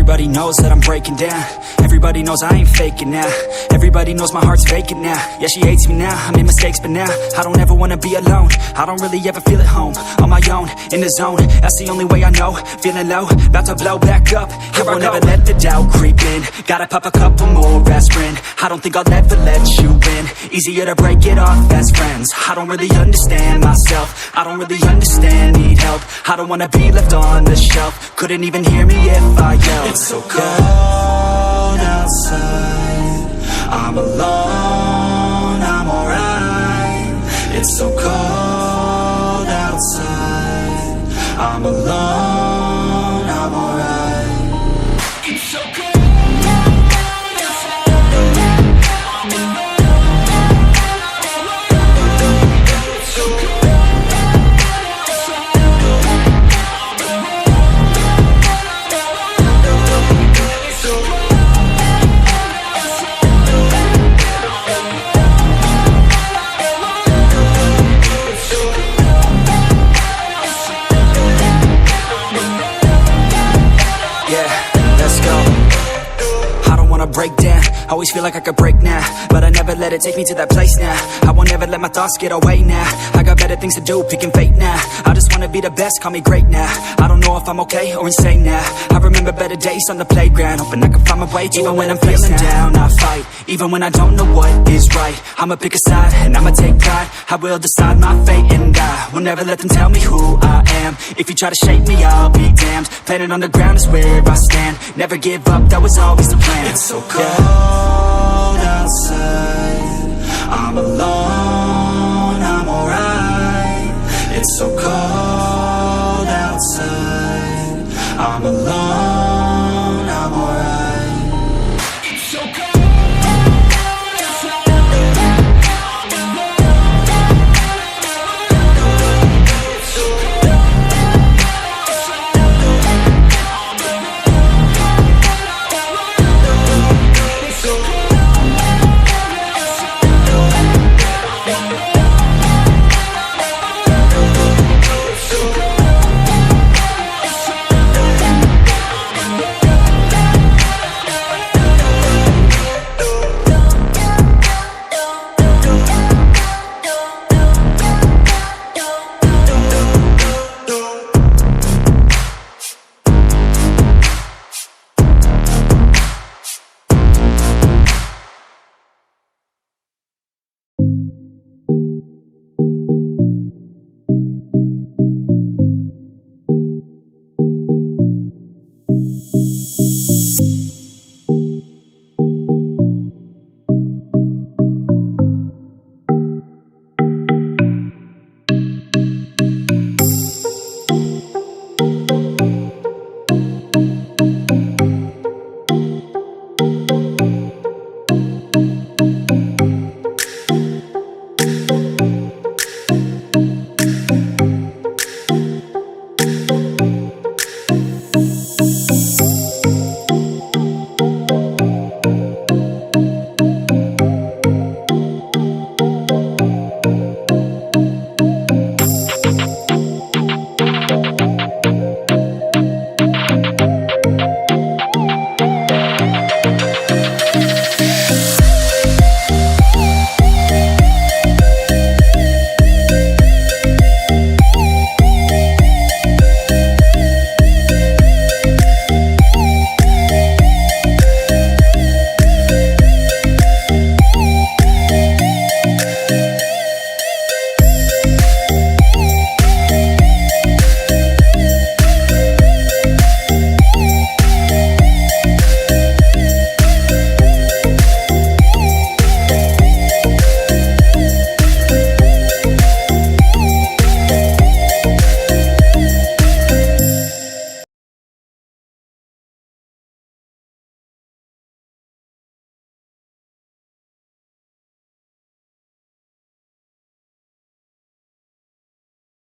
Everybody knows that I'm breaking down. Everybody knows I ain't faking now. Everybody knows my heart's vacant now. Yeah, she hates me now, I made mistakes, but now I don't ever wanna be alone. I don't really ever feel at home. On my own, in the zone, that's the only way I know. Feeling low, about to blow back up. Here I won't ever let the doubt creep in. Gotta pop a couple more aspirin. I don't think I'll ever let you in. Easier to break it off as friends. I don't really understand myself. I don't really understand, need help. I don't wanna be left on the shelf. Couldn't even hear me if I yelled. It's so cold outside, I'm alone, I'm alright. It's so cold outside, I'm alone, I'm alright. It's so cold. Break down, always feel like I could break now, but I never let it take me to that place now. I won't ever let my thoughts get away now. I got better things to do, picking fate now. I just wanna be the best, call me great now. I don't know if I'm okay or insane now. I remember better days on the playground, hoping I can find my way to even when I'm feeling down, I fight. Even when I don't know what is right, I'ma pick a side and I'ma take pride. I will decide my fate and I will never let them tell me who I am. If you try to shape me, I'll be damned. Planet on the ground is where I stand. Never give up, that was always the plan. It's so cold outside, I'm alone, I'm alright. It's so cold outside, I'm alone.